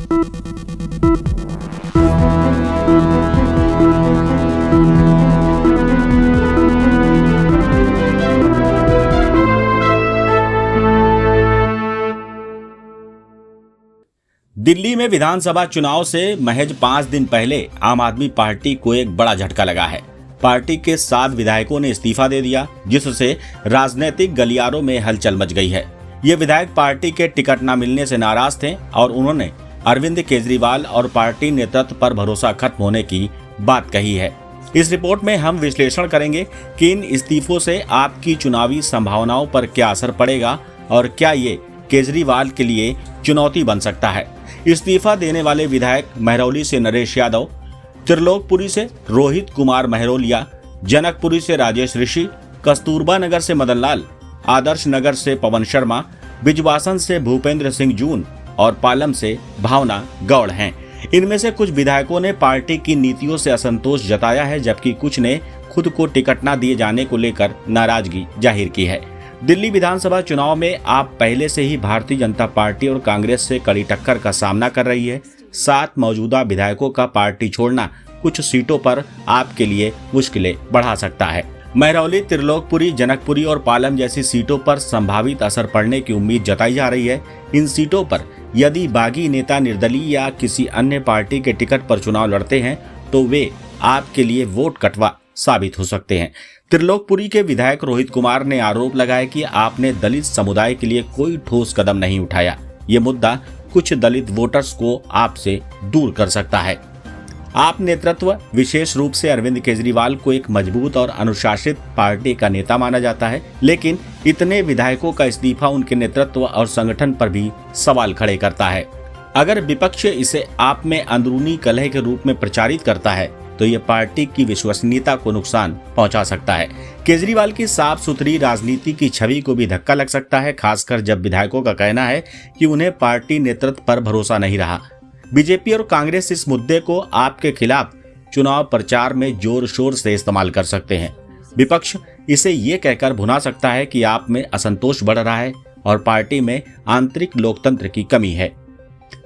दिल्ली में विधानसभा चुनाव से महज 5 दिन पहले आम आदमी पार्टी को एक बड़ा झटका लगा है। पार्टी के 7 विधायकों ने इस्तीफा दे दिया, जिससे राजनीतिक गलियारों में हलचल मच गई है। ये विधायक पार्टी के टिकट न मिलने से नाराज थे और उन्होंने अरविंद केजरीवाल और पार्टी नेतृत्व पर भरोसा खत्म होने की बात कही है। इस रिपोर्ट में हम विश्लेषण करेंगे कि इन इस्तीफों से आपकी चुनावी संभावनाओं पर क्या असर पड़ेगा और क्या ये केजरीवाल के लिए चुनौती बन सकता है। इस्तीफा देने वाले विधायक महरौली से नरेश यादव, त्रिलोकपुरी से रोहित कुमार महरोलिया, जनकपुरी से राजेश ऋषि, कस्तूरबा नगर से मदन लाल, आदर्श नगर से पवन शर्मा, बिजवासन से भूपेंद्र सिंह जून और पालम से भावना गौड़ हैं। इनमें से कुछ विधायकों ने पार्टी की नीतियों से असंतोष जताया है, जबकि कुछ ने खुद को टिकट न दिए जाने को लेकर नाराजगी जाहिर की है। दिल्ली विधानसभा चुनाव में आप पहले से ही भारतीय जनता पार्टी और कांग्रेस से कड़ी टक्कर का सामना कर रही है। 7 मौजूदा विधायकों का पार्टी छोड़ना कुछ सीटों पर आपके लिए मुश्किलें बढ़ा सकता है। महरौली, त्रिलोकपुरी, जनकपुरी और पालम जैसी सीटों पर संभावित असर पड़ने की उम्मीद जताई जा रही है। इन सीटों पर यदि बागी नेता निर्दलीय या किसी अन्य पार्टी के टिकट पर चुनाव लड़ते हैं तो वे आपके लिए वोट कटवा साबित हो सकते हैं। त्रिलोकपुरी के विधायक रोहित कुमार ने आरोप लगाया कि आपने दलित समुदाय के लिए कोई ठोस कदम नहीं उठाया। ये मुद्दा कुछ दलित वोटर्स को आपसे दूर कर सकता है। आप नेतृत्व, विशेष रूप से अरविंद केजरीवाल को एक मजबूत और अनुशासित पार्टी का नेता माना जाता है, लेकिन इतने विधायकों का इस्तीफा उनके नेतृत्व और संगठन पर भी सवाल खड़े करता है। अगर विपक्ष इसे आप में अंदरूनी कलह के रूप में प्रचारित करता है तो ये पार्टी की विश्वसनीयता को नुकसान पहुंचा सकता है। केजरीवाल की साफ सुथरी राजनीति की छवि को भी धक्का लग सकता है, खासकर जब विधायकों का कहना है कि उन्हें पार्टी नेतृत्व पर भरोसा नहीं रहा। बीजेपी और कांग्रेस इस मुद्दे को आपके खिलाफ चुनाव प्रचार में जोर शोर से इस्तेमाल कर सकते हैं। विपक्ष इसे ये कहकर भुना सकता है कि आप में असंतोष बढ़ रहा है और पार्टी में आंतरिक लोकतंत्र की कमी है।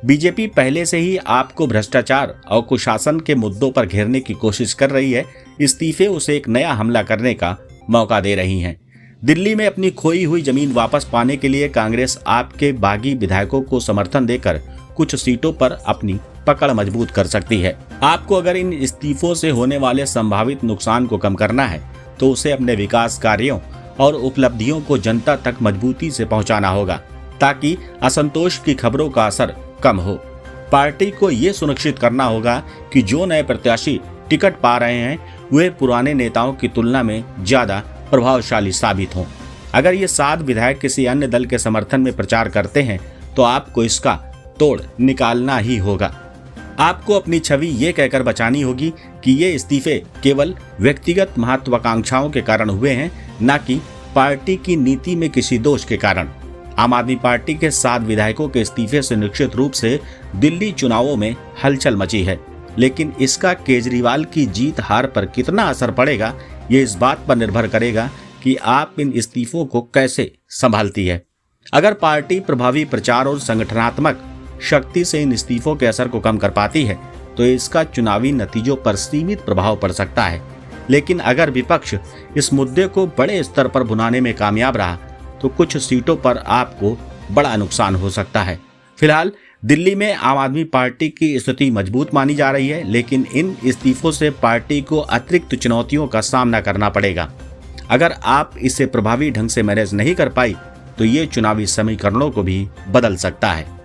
बीजेपी पहले से ही आपको भ्रष्टाचार और कुशासन के मुद्दों पर घेरने की कोशिश कर रही है। इस्तीफे उसे एक नया हमला करने का मौका दे रही हैं। दिल्ली में अपनी खोई हुई जमीन वापस पाने के लिए कांग्रेस आपके बागी विधायकों को समर्थन देकर कुछ सीटों पर अपनी पकड़ मजबूत कर सकती है। आपको अगर इन इस्तीफों से होने वाले संभावित नुकसान को कम करना है तो उसे अपने विकास कार्यों और उपलब्धियों को जनता तक मजबूती से पहुंचाना होगा, ताकि असंतोष की खबरों का असर कम हो। पार्टी को ये सुनिश्चित करना होगा कि जो नए प्रत्याशी टिकट पा रहे हैं वे पुराने नेताओं की तुलना में ज्यादा प्रभावशाली साबित हों। अगर ये 7 विधायक किसी अन्य दल के समर्थन में प्रचार करते हैं तो आपको इसका तोड़ निकालना ही होगा। आपको अपनी छवि ये कहकर बचानी होगी कि ये इस्तीफे केवल व्यक्तिगत महत्वाकांक्षाओं के कारण हुए हैं, न कि पार्टी की नीति में किसी दोष के कारण। आम आदमी पार्टी के 7 विधायकों के इस्तीफे से निश्चित रूप से दिल्ली चुनावों में हलचल मची है, लेकिन इसका केजरीवाल की जीत हार पर कितना असर पड़ेगा ये इस बात पर निर्भर करेगा कि आप इन इस्तीफों को कैसे संभालती है। अगर पार्टी प्रभावी प्रचार और संगठनात्मक शक्ति से इन इस्तीफों के असर को कम कर पाती है तो इसका चुनावी नतीजों पर सीमित प्रभाव पड़ सकता है, लेकिन अगर विपक्ष इस मुद्दे को बड़े स्तर पर भुनाने में कामयाब रहा तो कुछ सीटों पर आपको बड़ा नुकसान हो सकता है। फिलहाल दिल्ली में आम आदमी पार्टी की स्थिति मजबूत मानी जा रही है, लेकिन इन इस्तीफों से पार्टी को अतिरिक्त चुनौतियों का सामना करना पड़ेगा। अगर आप इसे प्रभावी ढंग से मैनेज नहीं कर पाई तो ये चुनावी समीकरणों को भी बदल सकता है।